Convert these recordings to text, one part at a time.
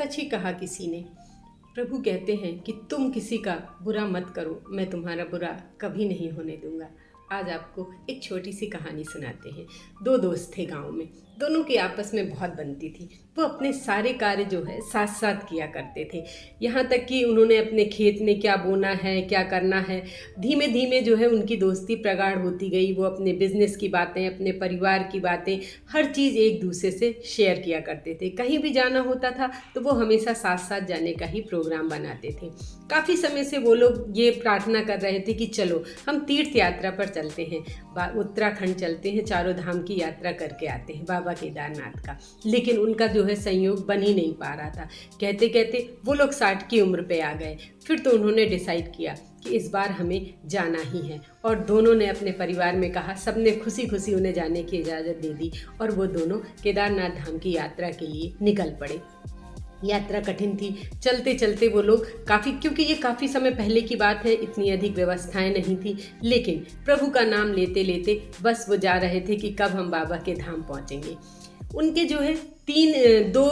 सच ही कहा किसी ने। प्रभु कहते हैं कि तुम किसी का बुरा मत करो, मैं तुम्हारा बुरा कभी नहीं होने दूंगा। आज आपको एक छोटी सी कहानी सुनाते हैं। दो दोस्त थे गांव में, दोनों की आपस में बहुत बनती थी। वो अपने सारे कार्य जो है साथ साथ किया करते थे। यहाँ तक कि उन्होंने अपने खेत में क्या बोना है, क्या करना है, धीमे धीमे जो है उनकी दोस्ती प्रगाढ़ होती गई। वो अपने बिजनेस की बातें, अपने परिवार की बातें, हर चीज़ एक दूसरे से शेयर किया करते थे। कहीं भी जाना होता था तो वो हमेशा साथ साथ जाने का ही प्रोग्राम बनाते थे। काफ़ी समय से वो लोग ये प्रार्थना कर रहे थे कि चलो हम तीर्थ यात्रा पर चलते हैं, उत्तराखंड चलते हैं, चारों धाम की यात्रा करके आते हैं, बाबा केदारनाथ का। लेकिन उनका जो है संयोग बन ही नहीं पा रहा था। कहते कहते वो लोग 60 की उम्र पे आ गए। फिर तो उन्होंने डिसाइड किया कि इस बार हमें जाना ही है, और दोनों ने अपने परिवार में कहा। सबने खुशी खुशी उन्हें जाने की इजाज़त दे दी और वो दोनों केदारनाथ धाम की यात्रा के लिए निकल पड़े। यात्रा कठिन थी। चलते चलते वो लोग क्योंकि ये काफ़ी समय पहले की बात है, इतनी अधिक व्यवस्थाएं नहीं थी, लेकिन प्रभु का नाम लेते लेते बस वो जा रहे थे कि कब हम बाबा के धाम पहुंचेंगे। उनके जो है दो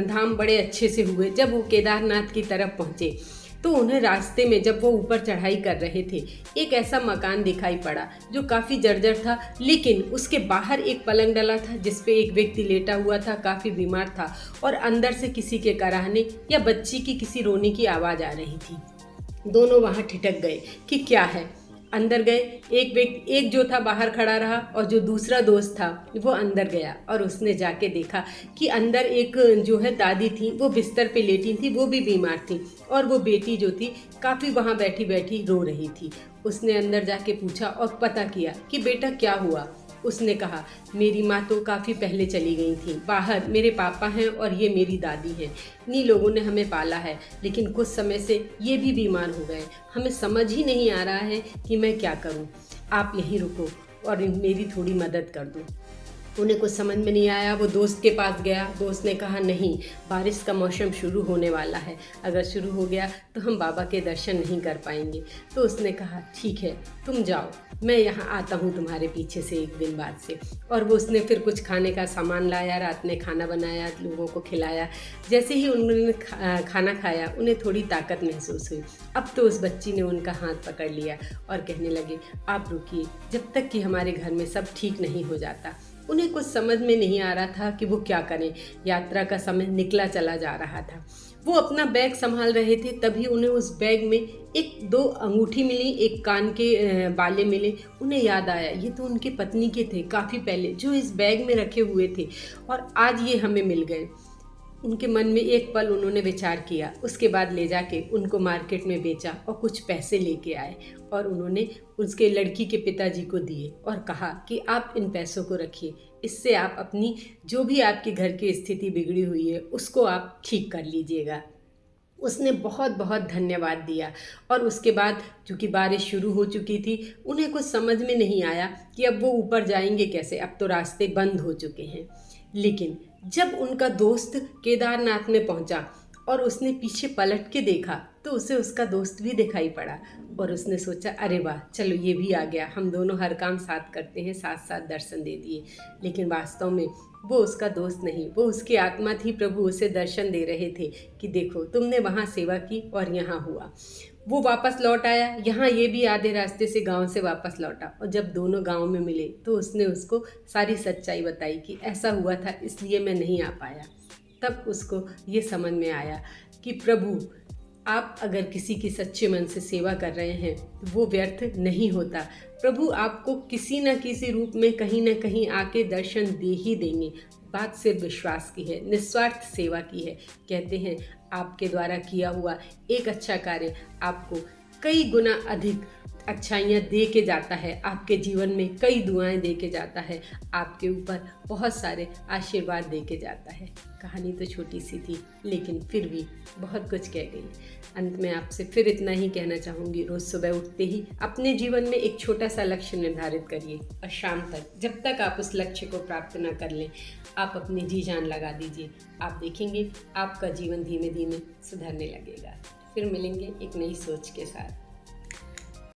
धाम बड़े अच्छे से हुए। जब वो केदारनाथ की तरफ पहुंचे तो उन्हें रास्ते में, जब वो ऊपर चढ़ाई कर रहे थे, एक ऐसा मकान दिखाई पड़ा जो काफ़ी जर्जर था, लेकिन उसके बाहर एक पलंग डला था जिस पे एक व्यक्ति लेटा हुआ था, काफ़ी बीमार था, और अंदर से किसी के कराहने या बच्ची की किसी रोने की आवाज़ आ रही थी। दोनों वहाँ ठिठक गए कि क्या है। अंदर गए। एक जो था बाहर खड़ा रहा, और जो दूसरा दोस्त था वो अंदर गया और उसने जाके देखा कि अंदर एक जो है दादी थी, वो बिस्तर पे लेटी थी, वो भी बीमार थी, और वो बेटी जो थी काफ़ी वहाँ बैठी बैठी रो रही थी। उसने अंदर जाके पूछा और पता किया कि बेटा क्या हुआ। उसने कहा, मेरी माँ तो काफ़ी पहले चली गई थी बाहर, मेरे पापा हैं और ये मेरी दादी हैं। इन्हीं लोगों ने हमें पाला है, लेकिन कुछ समय से ये भी बीमार हो गए। हमें समझ ही नहीं आ रहा है कि मैं क्या करूं। आप यहीं रुको और मेरी थोड़ी मदद कर दो। उन्हें कुछ समझ में नहीं आया। वो दोस्त के पास गया। दोस्त ने कहा, नहीं, बारिश का मौसम शुरू होने वाला है, अगर शुरू हो गया तो हम बाबा के दर्शन नहीं कर पाएंगे। तो उसने कहा, ठीक है, तुम जाओ, मैं यहाँ आता हूँ तुम्हारे पीछे से एक दिन बाद से। और वो उसने फिर कुछ खाने का सामान लाया, रात में खाना बनाया, लोगों को खिलाया। जैसे ही उन्होंने खाना खाया, उन्हें थोड़ी ताकत महसूस हुई। अब तो उस बच्ची ने उनका हाथ पकड़ लिया और कहने लगे, आप रुकिए जब तक कि हमारे घर में सब ठीक नहीं हो जाता। उन्हें कुछ समझ में नहीं आ रहा था कि वो क्या करें। यात्रा का समय निकला चला जा रहा था। वो अपना बैग संभाल रहे थे, तभी उन्हें उस बैग में दो अंगूठी मिली, एक कान के बाले मिले। उन्हें याद आया, ये तो उनकी पत्नी के थे काफ़ी पहले, जो इस बैग में रखे हुए थे, और आज ये हमें मिल गए। उनके मन में एक पल उन्होंने विचार किया। उसके बाद ले जाके उनको मार्केट में बेचा और कुछ पैसे लेके आए, और उन्होंने उसके लड़की के पिताजी को दिए और कहा कि आप इन पैसों को रखिए, इससे आप अपनी जो भी आपके घर की स्थिति बिगड़ी हुई है उसको आप ठीक कर लीजिएगा। उसने बहुत बहुत धन्यवाद दिया। और उसके बाद चूँकि बारिश शुरू हो चुकी थी, उन्हें कुछ समझ में नहीं आया कि अब वो ऊपर जाएंगे कैसे, अब तो रास्ते बंद हो चुके हैं। लेकिन जब उनका दोस्त केदारनाथ में पहुंचा और उसने पीछे पलट के देखा, तो उसे उसका दोस्त भी दिखाई पड़ा, और उसने सोचा, अरे वाह, चलो ये भी आ गया, हम दोनों हर काम साथ करते हैं, साथ साथ दर्शन दे दिए। लेकिन वास्तव में वो उसका दोस्त नहीं, वो उसकी आत्मा थी। प्रभु उसे दर्शन दे रहे थे कि देखो, तुमने वहाँ सेवा की और यहाँ हुआ। वो वापस लौट आया, यहाँ ये भी आधे रास्ते से गांव से वापस लौटा, और जब दोनों गांव में मिले तो उसने उसको सारी सच्चाई बताई कि ऐसा हुआ था, इसलिए मैं नहीं आ पाया। तब उसको ये समझ में आया कि प्रभु, आप अगर किसी की सच्चे मन से सेवा कर रहे हैं तो वो व्यर्थ नहीं होता। प्रभु आपको किसी न किसी रूप में कहीं न कहीं आके दर्शन दे ही देंगे। बात सिर्फ विश्वास की है, निस्वार्थ सेवा की है। कहते हैं, आपके द्वारा किया हुआ एक अच्छा कार्य आपको कई गुना अधिक अच्छाइयाँ दे के जाता है, आपके जीवन में कई दुआएं दे के जाता है, आपके ऊपर बहुत सारे आशीर्वाद दे के जाता है। कहानी तो छोटी सी थी, लेकिन फिर भी बहुत कुछ कह गई। अंत में आपसे फिर इतना ही कहना चाहूँगी, रोज़ सुबह उठते ही अपने जीवन में एक छोटा सा लक्ष्य निर्धारित करिए, और शाम तक, जब तक आप उस लक्ष्य को प्राप्त न कर लें, आप अपनी जी जान लगा दीजिए। आप देखेंगे आपका जीवन धीमे धीमे सुधरने लगेगा। फिर मिलेंगे एक नई सोच के साथ।